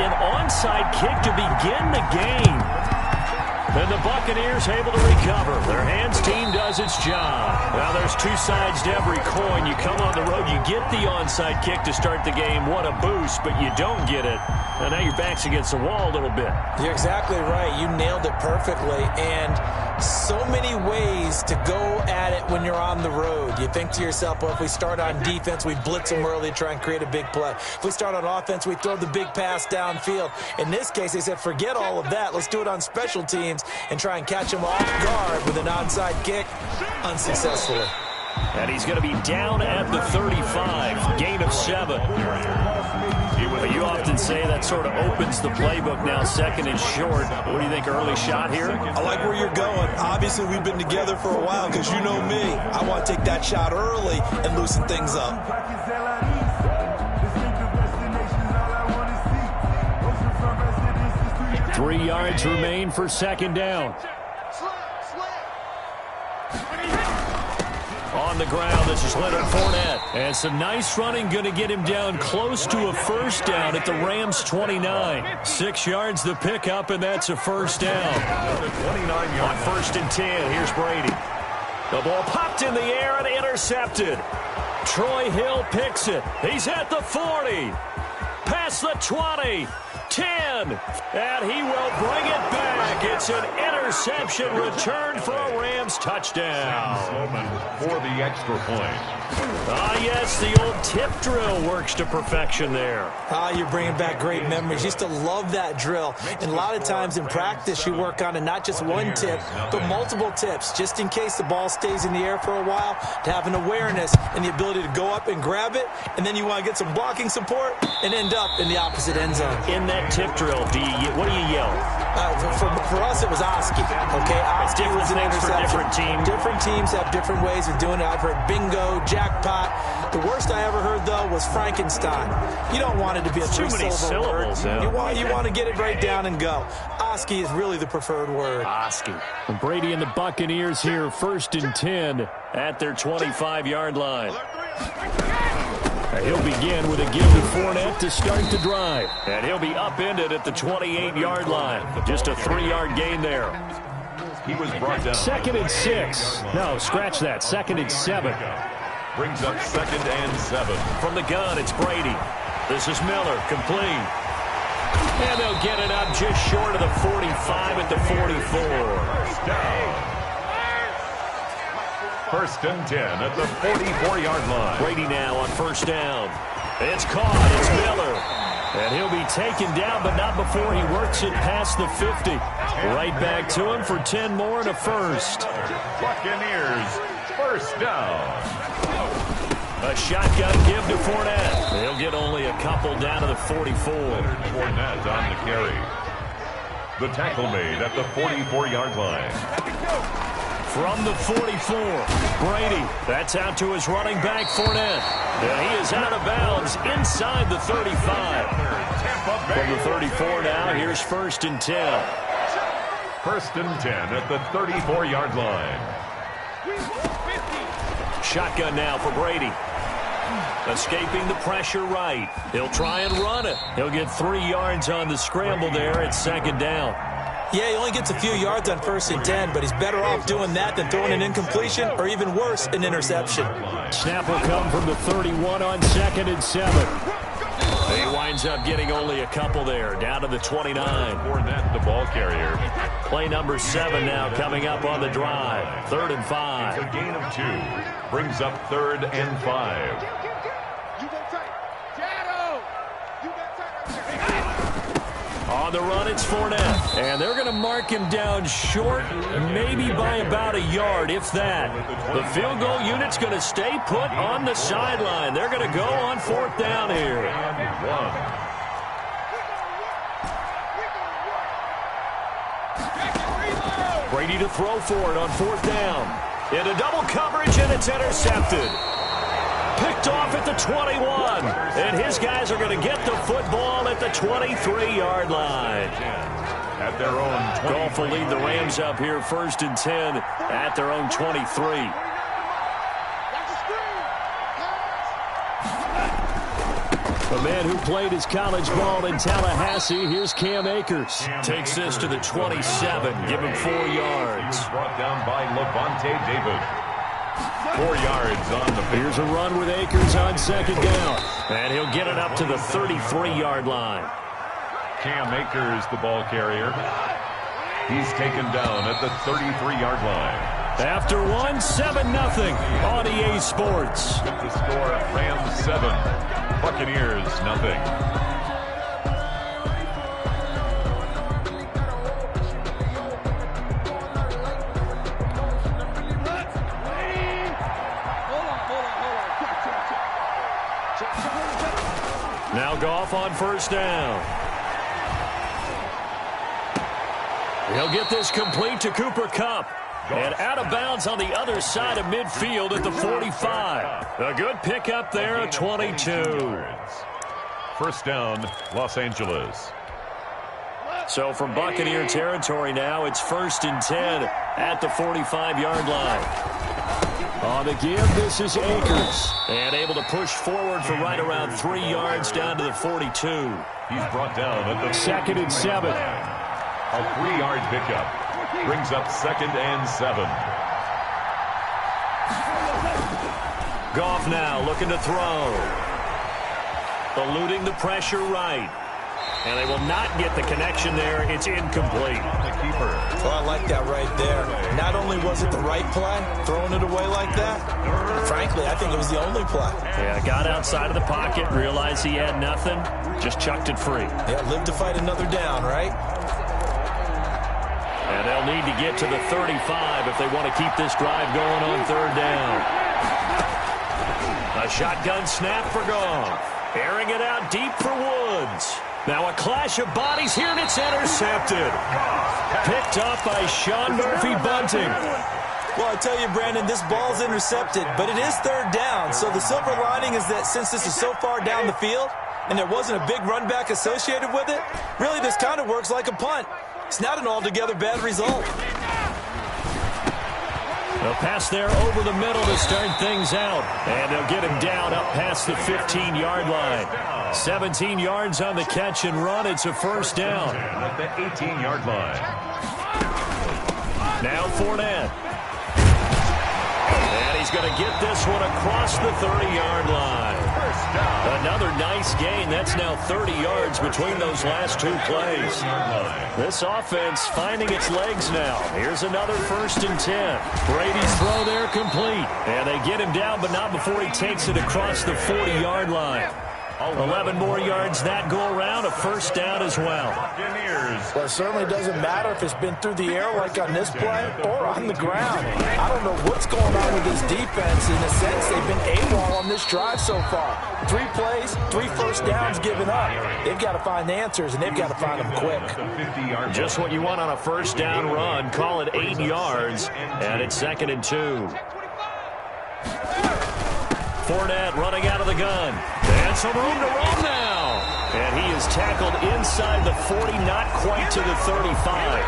an onside kick to begin the game. And the Buccaneers able to recover. Their hands team does its job. Now there's two sides to every coin. You come on the road, you get the onside kick to start the game. What a boost, but you don't get it. And now your back's against the wall a little bit. You're exactly right. You nailed it perfectly. And so many ways to go at it when you're on the road. You think to yourself, well, if we start on defense, we blitz them early, try and create a big play. If we start on offense, we throw the big pass downfield. In this case, they said, forget all of that. Let's do it on special teams and try and catch them off guard with an onside kick unsuccessfully. And he's going to be down at the 35, gain of 7. But you often say that sort of opens the playbook now, second and short. What do you think, early shot here? I like where you're going. Obviously, we've been together for a while because you know me. I want to take that shot early and loosen things up. Three yards remain for second down. On the ground, this is Leonard Fournette. And some nice running, going to get him down close to a first down at the Rams' 29. 6 yards the pickup, and that's a first down. On 1st and 10, here's Brady. The ball popped in the air and intercepted. Troy Hill picks it. He's at the 40. Past the 20. 10, and he will bring it back. It's an interception return for a Rams touchdown. For the extra point. Yes, the old tip drill works to perfection there. You're bringing back great memories. Used to love that drill. And a lot of times in practice, you work on it, not just one tip, but multiple tips, just in case the ball stays in the air for a while, to have an awareness and the ability to go up and grab it, and then you want to get some blocking support and end up in the opposite end zone. In that tip drill, what do you yell? For us, it was Oski. Okay, Oski was an interception. Different teams. Different teams have different ways of doing it. I've heard bingo, jackpot. The worst I ever heard, though, was Frankenstein. You don't want it to be a three-syllable word. Yeah. You want to get it right down and go. Oski is really the preferred word. Oski. Brady and the Buccaneers here, 1st and 10 at their 25-yard line. He'll begin with a give to Fournette to start the drive. And he'll be upended at the 28-yard line. Just a 3-yard gain there. He was brought down. 2nd and 6. No, scratch that. 2nd and 7. Brings up 2nd and 7. From the gun, it's Brady. This is Miller, complete. And they'll get it up just short of the 45 at the 44. Down. 1st and 10 at the 44-yard line. Brady now on 1st down. It's caught. It's Miller. And he'll be taken down, but not before he works it past the 50. Right back to him for 10 more and a first. Buccaneers, 1st down. A shotgun give to Fournette. He'll get only a couple down to the 44. Fournette on the carry. The tackle made at the 44-yard line. From the 44, Brady. That's out to his running back, Fournette. And he is out of bounds inside the 35. From the 34 now, here's 1st and 10. 1st and 10 at the 34-yard line. Shotgun now for Brady. Escaping the pressure right. He'll try and run it. He'll get 3 yards on the scramble there at 2nd down. Yeah, he only gets a few yards on 1st and 10, but he's better off doing that than throwing an incompletion or even worse, an interception. Snap will come from the 31 on 2nd and 7. He winds up getting only a couple there, down to the 29. Fournette, the ball carrier. Play number 7 now coming up on the drive. 3rd and 5. A gain of 2. Brings up 3rd and 5. On the run, it's Fournette. And they're going to mark him down short, maybe by about a yard, if that. The field goal unit's going to stay put on the sideline. They're going to go on 4th down here. Brady to throw for it on 4th down. Into double coverage, and it's intercepted. Picked off at the 21. And his guys are going to get the football at the 23-yard line. At their own 23. Goff will lead the Rams up here 1st and 10 at their own 23. The The man who played his college ball in Tallahassee, here's Cam Akers. Takes this to the 27, give him 4 yards. Brought down by Levante David. 4 yards on the Here's a run with Akers on second down. And he'll get it up to the 33-yard line. Cam Akers, the ball carrier. He's taken down at the 33-yard line. After one, 7-0 on EA Sports. With the score, Rams 7, Buccaneers nothing. Now Goff on first down. He'll get this complete to Cooper Kupp. And out of bounds on the other side of midfield at the 45. A good pickup there at 22. First down, Los Angeles. So from Buccaneer territory now, it's 1st and 10 at the 45-yard line. On the give, this is Akers. And able to push forward for right around 3 yards down to the 42. He's brought down at the 2nd and 7. A 3-yard pickup. Brings up 2nd and 7. Goff now looking to throw. Eluding the pressure right. And they will not get the connection there. It's incomplete. The keeper. Oh, I like that right there. Not only was it the right play, throwing it away like that, frankly, I think it was the only play. Yeah, got outside of the pocket, realized he had nothing, just chucked it free. Yeah, live to fight another down, right? And they'll need to get to the 35 if they want to keep this drive going on 3rd down. A shotgun snap for Goff. Airing it out deep for Woods. Now a clash of bodies here, and it's intercepted. Picked up by Sean Murphy-Bunting. Well, I tell you, Brandon, this ball's intercepted, but it is 3rd down. So the silver lining is that since this is so far down the field and there wasn't a big run back associated with it, really this kind of works like a punt. It's not an altogether bad result. They'll pass there over the middle to start things out. And they'll get him down up past the 15-yard line. 17 yards on the catch and run. It's a 1st down. At the 18-yard line. Now Fournette. And he's going to get this one across the 30-yard line. Another nice gain. That's now 30 yards between those last 2 plays. This offense finding its legs now. Here's another 1st and 10. Brady's throw there complete. And they get him down, but not before he takes it across the 40-yard line. 11 more yards that go around, a 1st down as well. Well, it certainly doesn't matter if it's been through the air like on this play or on the ground. I don't know what's going on with this defense. In a sense, they've been AWOL on this drive so far. 3 plays, 3 first downs given up. They've got to find answers, and they've got to find them quick. Just what you want on a 1st down run. Call it 8 yards, and it's 2nd and 2. Fournette running out of the gun. And some room to run now. And he is tackled inside the 40, not quite to the 35.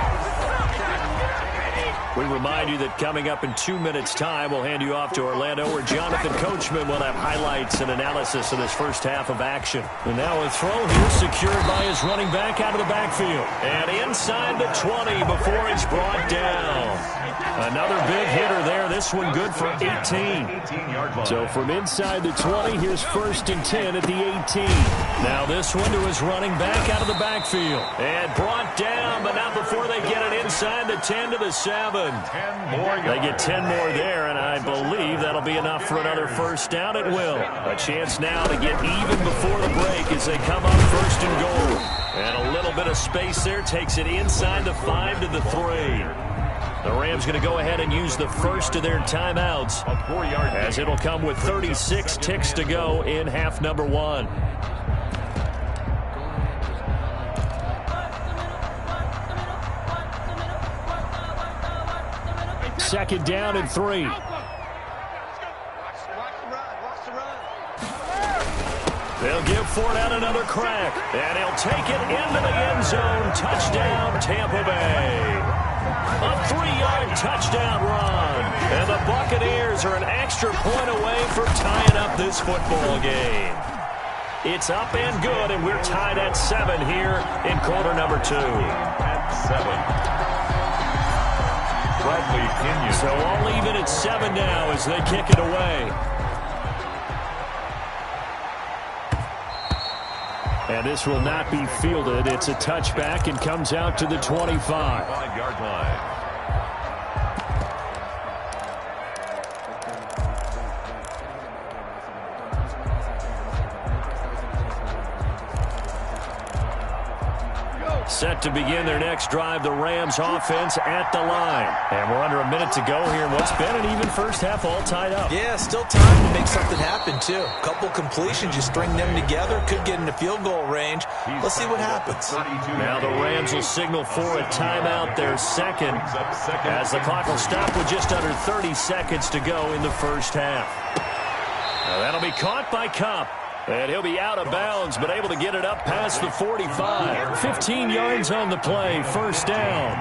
We remind you that coming up in 2 minutes' time, we'll hand you off to Orlando, where Jonathan Coachman will have highlights and analysis of this first half of action. And now a throw here secured by his running back out of the backfield. And inside the 20 before it's brought down. Another big hitter there. This one good for 18. So from inside the 20, here's 1st and 10 at the 18. Now this one to his running back out of the backfield. And brought down, but not before they get it inside the 10 to the 7. 10 more. They get 10 more there, and I believe that'll be enough for another 1st down. It will. A chance now to get even before the break as they come up 1st and goal. And a little bit of space there takes it inside the 5 to the 3. The Rams going to go ahead and use the first of their timeouts, as it'll come with 36 ticks to go in half number 1. Second down and 3. They'll give Fournette another crack, and he'll take it into the end zone. Touchdown, Tampa Bay. A 3-yard touchdown run. And the Buccaneers are an extra point away from tying up this football game. It's up and good, and we're tied at 7 here in quarter number 2. At 7. Bradley Pinion. So all even at 7 now as they kick it away. And this will not be fielded. It's a touchback and comes out to the 25. 5-yard line. Set to begin their next drive, the Rams offense at the line. And we're under a minute to go here. What's been an even first half all tied up. Yeah, still time to make something happen, too. Couple completions, you string them together, could get into field goal range. Let's see what happens. Now the Rams will signal for a timeout, their second, as the clock will stop with just under 30 seconds to go in the first half. Now that'll be caught by Kupp. And he'll be out of bounds, but able to get it up past the 45. 15 yards on the play. First down.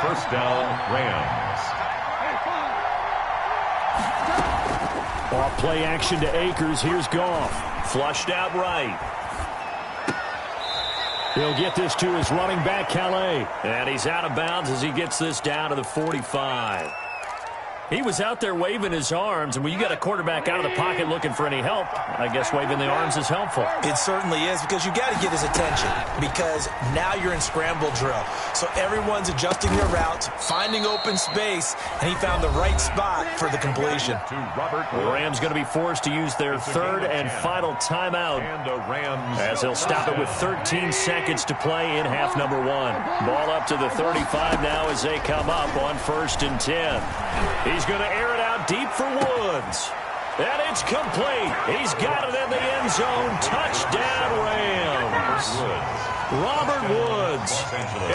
First down, Rams. Off play action to Akers. Here's Goff. Flushed out right. He'll get this to his running back, Calais. And he's out of bounds as he gets this down to the 45. He was out there waving his arms, and when you got a quarterback out of the pocket looking for any help, I guess waving the arms is helpful. It certainly is, because you got to get his attention, because now you're in scramble drill. So everyone's adjusting their routes, finding open space, and he found the right spot for the completion. The Rams going to be forced to use their third and final timeout, as they'll stop it with 13 seconds to play in half number 1. Ball up to the 35 now as they come up on 1st and 10. He's going to air it out deep for Woods. And it's complete. He's got it in the end zone. Touchdown, Rams. Robert Woods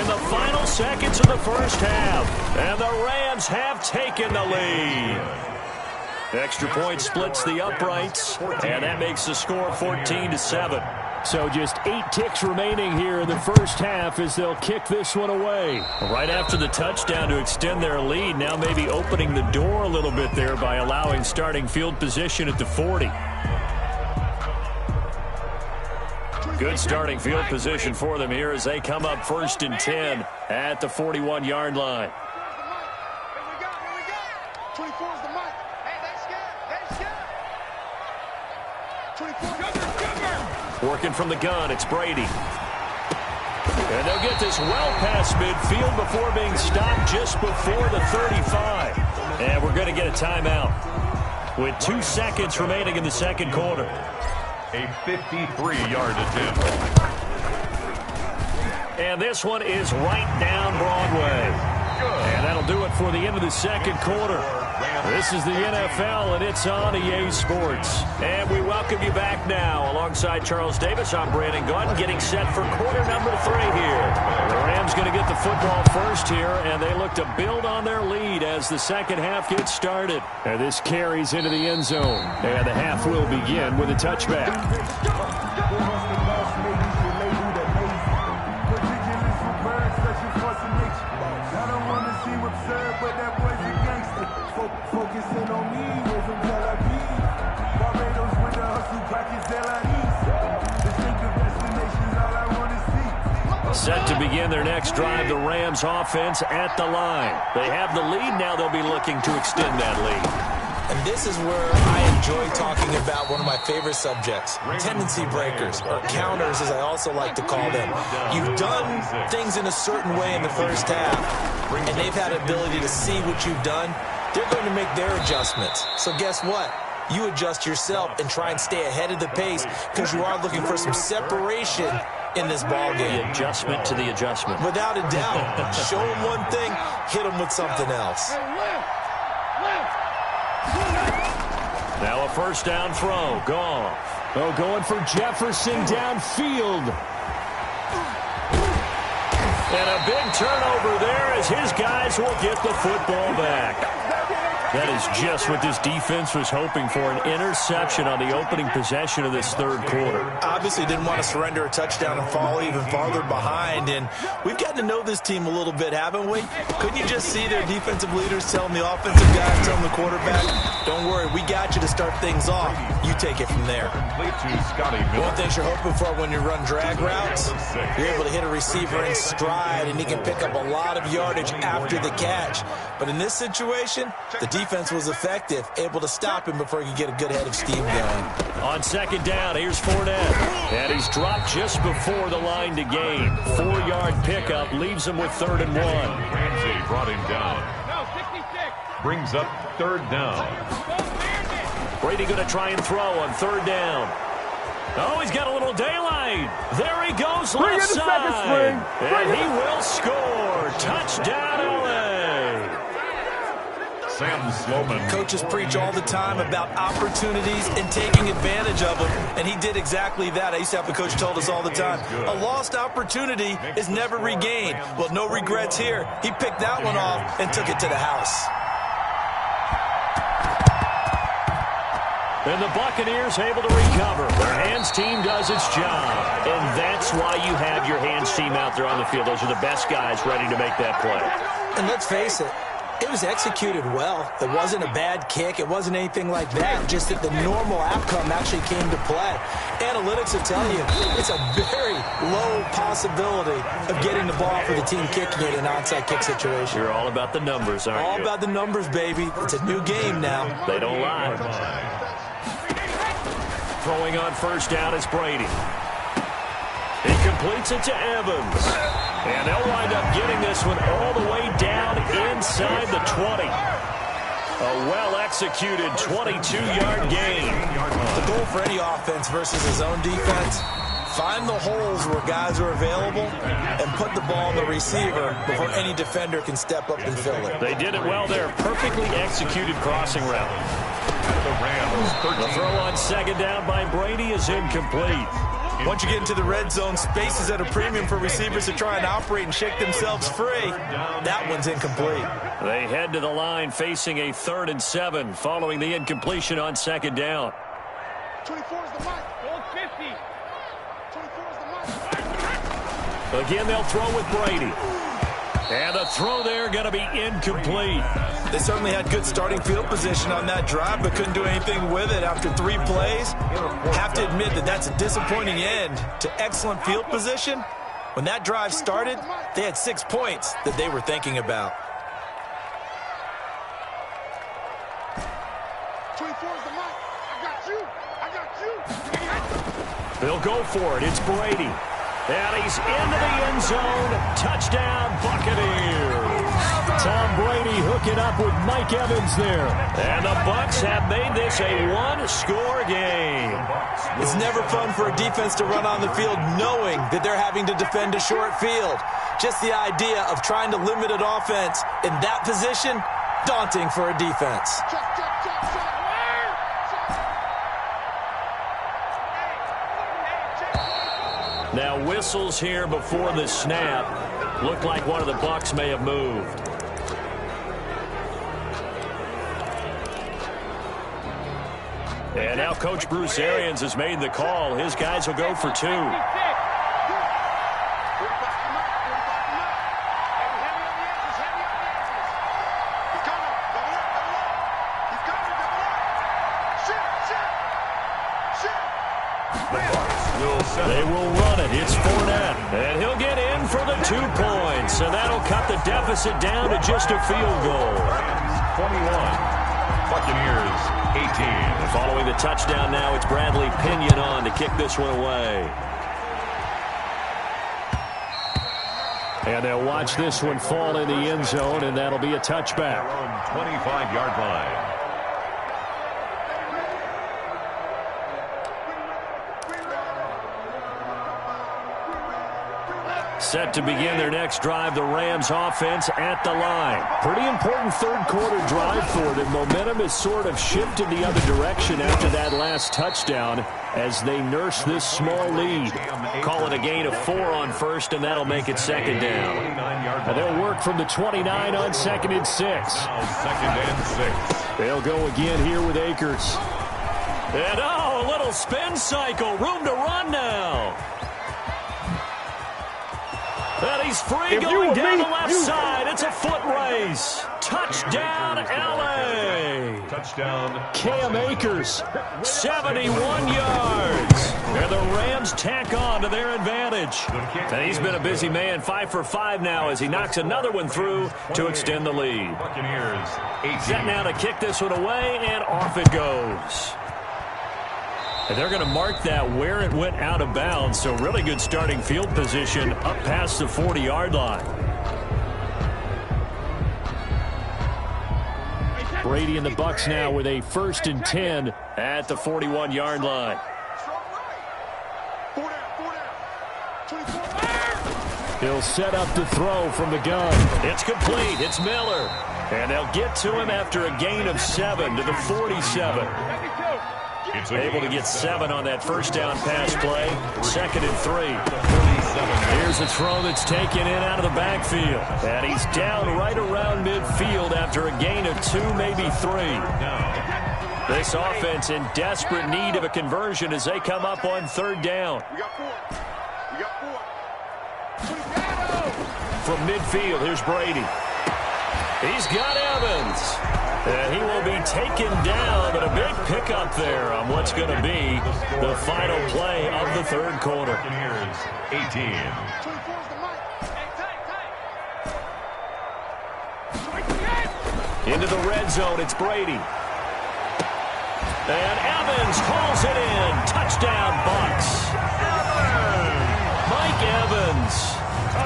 in the final seconds of the first half. And the Rams have taken the lead. Extra point splits the uprights, and that makes the score 14-7. So just 8 ticks remaining here in the first half as they'll kick this one away. Right after the touchdown to extend their lead, now maybe opening the door a little bit there by allowing starting field position at the 40. Good starting field position for them here as they come up 1st and 10 at the 41-yard line. 24's the mic. Hey, they scared. They scared. 24. Working from the gun, it's Brady. And they'll get this well past midfield before being stopped just before the 35. And we're going to get a timeout with 2 seconds remaining in the second quarter. A 53-yard attempt. And this one is right down Broadway. And that'll do it for the end of the second quarter. This is the NFL, and it's on EA Sports. And we welcome you back now. Alongside Charles Davis, I'm Brandon Gordon, getting set for quarter number 3 here. The Rams going to get the football first here, and they look to build on their lead as the second half gets started. And this carries into the end zone. And the half will begin with a touchback. Focusing on me, we're from Tel Aviv. Barbados with the hustle, crackers, distinctive destinations, all I want to see. Set to begin their next drive, the Rams offense at the line. They have the lead, now they'll be looking to extend that lead. And this is where I enjoy talking about one of my favorite subjects, tendency breakers, or counters as I also like to call them. You've done things in a certain way in the first half, and they've had the ability to see what you've done. They're going to make their adjustments. So guess what? You adjust yourself and try and stay ahead of the pace because you are looking for some separation in this ball game. The adjustment to the adjustment. Without a doubt. Show them one thing, hit them with something else. Now a first down throw. Goff. Oh, going for Jefferson downfield. And a big turnover there as his guys will get the football back. That is just what this defense was hoping for, an interception on the opening possession of this third quarter. Obviously didn't want to surrender a touchdown and fall even farther behind, and we've gotten to know this team a little bit, haven't we? Couldn't you just see their defensive leaders telling the offensive guys, telling the quarterback, don't worry, we got you to start things off. You take it from there. One thing you're hoping for when you run drag routes, you're able to hit a receiver in stride, and he can pick up a lot of yardage after the catch. But in this situation, the defense was effective, able to stop him before he could get a good head of steam going. On second down, here's Fournette. And he's dropped just before the line to gain. 4-yard pickup leaves him with 3rd and 1. Ramsey brought him down. Brings up 3rd down. Brady going to try and throw on 3rd down. Oh, he's got a little daylight. There he goes, left side. And he will score. Touchdown, LA. Sam Sloman. Coaches preach all the time about opportunities and taking advantage of them, and he did exactly that. I used to have a coach told us all the time, a lost opportunity is never regained. Well, no regrets here. He picked that one off and took it to the house. And the Buccaneers able to recover. Their hands team does its job. And that's why you have your hands team out there on the field. Those are the best guys ready to make that play. And let's face it, it was executed well. It wasn't a bad kick. It wasn't anything like that. Just that the normal outcome actually came to play. Analytics will tell you it's a very low possibility of getting the ball for the team kicking it in an onside kick situation. You're all about the numbers, aren't you? All about the numbers, baby. It's a new game now. They don't lie. Throwing on 1st down is Brady. He completes it to Evans. And they'll wind up getting this one all the way down inside the 20. A well-executed 22-yard gain. The goal for any offense versus his own defense, find the holes where guys are available and put the ball on the receiver before any defender can step up and fill it. They did it well there. Perfectly executed crossing route. The throw on 2nd down by Brady is incomplete. Once you get into the red zone, space is at a premium for receivers to try and operate and shake themselves free. That one's incomplete. They head to the line facing a 3rd and 7 following the incompletion on 2nd down. 24 is the mic. Goal 50. 24 is the mic. Again, they'll throw with Brady. And the throw there going to be incomplete. They certainly had good starting field position on that drive, but couldn't do anything with it after 3 plays. Have to admit that that's a disappointing end to excellent field position. When that drive started, they had 6 points that they were thinking about. 24 is the mic. I got you. I got you. They'll go for it. It's Brady. And he's into the end zone. Touchdown, Buccaneers. Tom Brady hooking up with Mike Evans there. And the Bucs have made this a one-score game. It's never fun for a defense to run on the field knowing that they're having to defend a short field. Just the idea of trying to limit an offense in that position, daunting for a defense. Now whistles here before the snap. Looked like one of the Bucs may have moved. And now Coach Bruce Arians has made the call. His guys will go for 2. They will run it. It's Fournette. And he'll get in for the 2 points. And that'll cut the deficit down to just a field goal. 21. Buccaneers 18. Following the touchdown now, it's Bradley Pinion on to kick this one away. And they'll watch this one fall in the end zone, and that'll be a touchback. 25-yard line. Set to begin their next drive, the Rams offense at the line. Pretty important third quarter drive for them. Momentum has sort of shifted the other direction after that last touchdown. as they nurse this small lead. Call it a gain of 4 on first, and that'll make it second down. And they'll work from the 29 on 2nd and 6. Second and 6. They'll go again here with Akers. And a little spin cycle. Room to run now. And he's free going down the left side. It's a foot race. Touchdown, L.A. Touchdown. Cam Akers, 71 yards. And the Rams tack on to their advantage. And he's been a busy man, 5 for 5 now as he knocks another one through to extend the lead. Buccaneers, 18. Set now to kick this one away, and off it goes. And they're going to mark that where it went out of bounds, so really good starting field position up past the 40-yard line. Brady and the Bucs now with a 1st and 10 at the 41-yard line. He'll set up to throw from the gun. It's complete. It's Miller. And they'll get to him after a gain of 7 to the 47. Able to get 7 on that first down pass play. 2nd and 3. Here's a throw that's taken in out of the backfield. And he's down right around midfield after a gain of 2, maybe 3. This offense in desperate need of a conversion as they come up on 3rd down. From midfield, here's Brady. He's got Evans. And he will be taken down, but a big pickup there on what's going to be the final play of the 3rd quarter. 18. Into the red zone, it's Brady. And Evans hauls it in. Touchdown, Bucs. Mike Evans.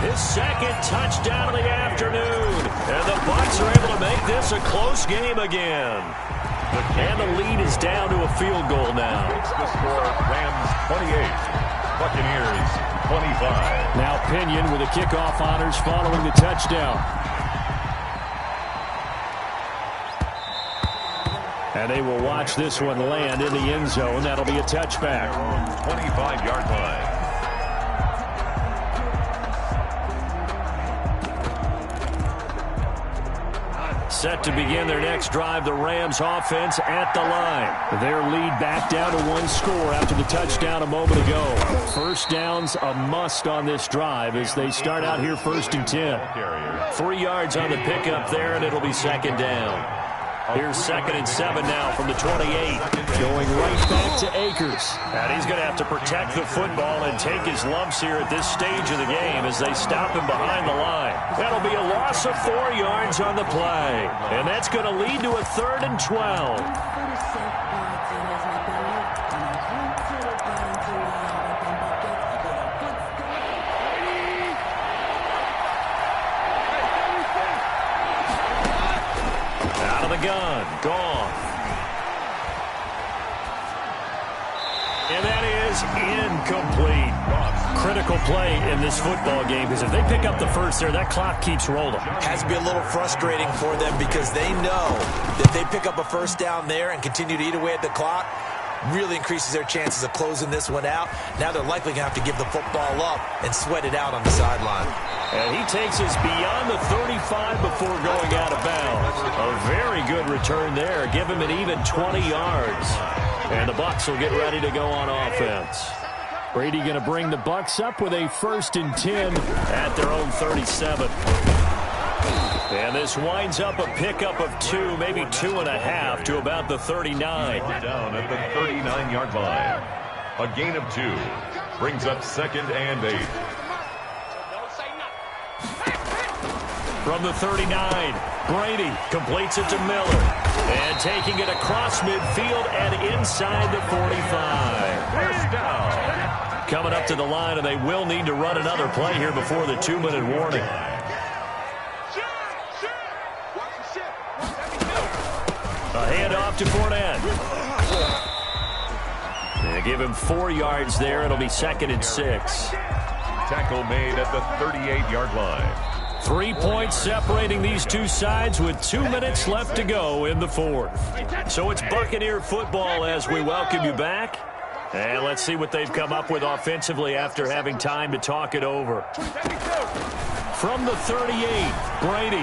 His 2nd touchdown of the afternoon. And the Bucs are able to make this a close game again. And the lead is down to a field goal now. It's the score, Rams 28, Buccaneers 25. Now Pinion with the kickoff honors following the touchdown. And they will watch this one land in the end zone. That'll be a touchback. 25-yard line. Set to begin their next drive, the Rams offense at the line. Their lead back down to 1 score after the touchdown a moment ago. First down's a must on this drive as they start out here 1st and 10. 3 yards on the pickup there, and it'll be 2nd down. Here's 2nd and 7 now from the 28. Going right back to Akers. And he's going to have to protect the football and take his lumps here at this stage of the game as they stop him behind the line. That'll be a loss of 4 yards on the play. And that's going to lead to a 3rd and 12. Gun, gone. And that is incomplete. Critical play in this football game because if they pick up the first there, that clock keeps rolling. Has to be a little frustrating for them because they know that they pick up a first down there and continue to eat away at the clock, really increases their chances of closing this one out. Now they're likely going to have to give the football up and sweat it out on the sideline. And he takes us beyond the 35 before going out of bounds. A very good return there. Give him an even 20 yards. And the Bucs will get ready to go on offense. Brady going to bring the Bucs up with a 1st and 10 at their own 37. And this winds up a pickup of 2, maybe 2.5 to about the 39. Down at the 39-yard line. A gain of 2 brings up 2nd and 8. From the 39, Brady completes it to Miller. And taking it across midfield and inside the 45. First down. Coming up to the line, and they will need to run another play here before the 2-minute warning. A handoff to Fournette. They give him 4 yards there. It'll be 2nd and 6. Tackle made at the 38-yard line. 3 points separating these two sides with 2 minutes left to go in the 4th. So it's Buccaneer football as we welcome you back. And let's see what they've come up with offensively after having time to talk it over. From the 38, Brady.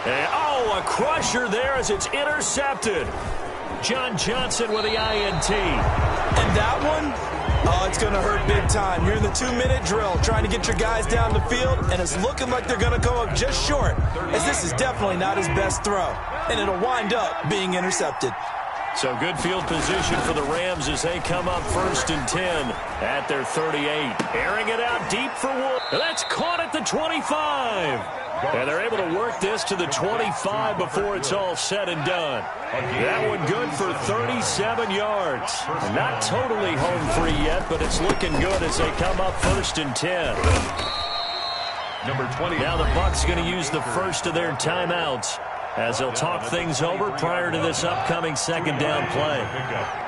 And, oh, a crusher there as it's intercepted. John Johnson with the INT. And that one, oh, it's going to hurt big time. You're in the 2-minute drill trying to get your guys down the field, and it's looking like they're going to come up just short, as this is definitely not his best throw. And it'll wind up being intercepted. So good field position for the Rams as they come up 1st and 10 at their 38. Airing it out deep for Wood. That's caught at the 25. And they're able to work this to the 25 before it's all said and done. That one good for 37 yards. Not totally home free yet, but it's looking good as they come up 1st and 10. Number 20. Now the Bucs going to use the first of their timeouts as they'll talk things over prior to this upcoming 2nd down play.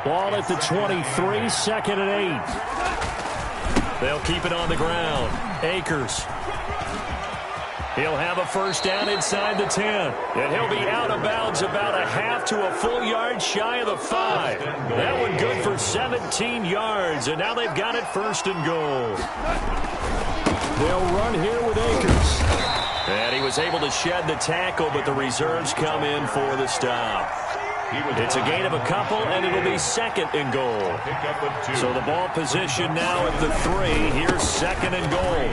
Ball at the 23, 2nd and 8. They'll keep it on the ground. Akers. He'll have a 1st down inside the 10. And he'll be out of bounds about a half to a full yard shy of the 5. That one good for 17 yards. And now they've got it 1st and goal. They'll run here with Akers. And he was able to shed the tackle, but the reserves come in for the stop. It's a gain of a couple, and it'll be 2nd and goal. So the ball position now at the 3. Here's 2nd and goal.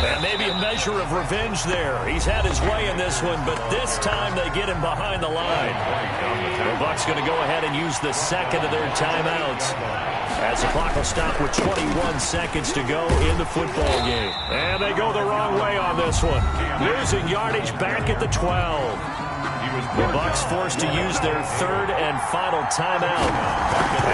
And maybe a measure of revenge there. He's had his way in this one, but this time they get him behind the line. The Bucs going to go ahead and use the 2nd of their timeouts as the clock will stop with 21 seconds to go in the football game. And they go the wrong way on this one. Losing yardage back at the 12. The Bucs forced to use their 3rd and final timeout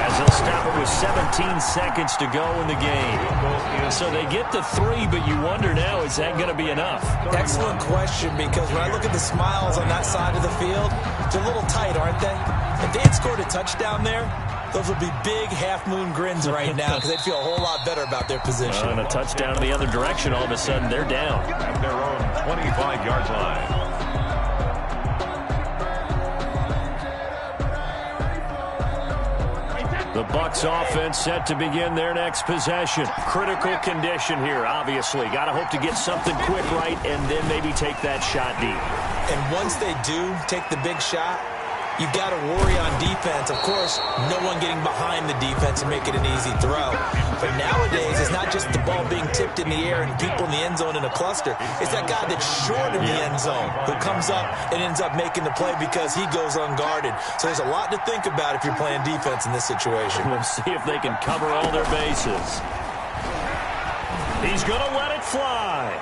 as they'll stop it with 17 seconds to go in the game. So they get the 3, but you wonder now, is that going to be enough? Excellent question, because when I look at the smiles on that side of the field, they're a little tight, aren't they? If they had scored a touchdown there, those would be big half-moon grins right now because they'd feel a whole lot better about their position. And a touchdown in the other direction, all of a sudden they're down. At their own 25-yard line. The Bucs offense set to begin their next possession. Critical condition here, obviously. Got to hope to get something quick right and then maybe take that shot deep. And once they do take the big shot, you've got to worry on defense. Of course, no one getting behind the defense and making an easy throw. But nowadays, it's not just the ball being tipped in the air and people in the end zone in a cluster. It's that guy that's short in the end zone who comes up and ends up making the play because he goes unguarded. So there's a lot to think about if you're playing defense in this situation. We'll see if they can cover all their bases. He's going to let it fly.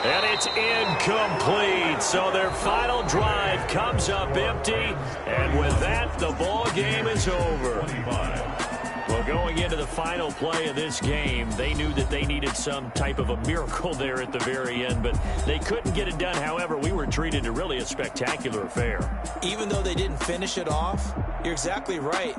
And it's incomplete. So their final drive comes up empty. And with that, the ball game is over. Well, going into the final play of this game, they knew that they needed some type of a miracle there at the very end, but they couldn't get it done. However, we were treated to really a spectacular affair. Even though they didn't finish it off, you're exactly right.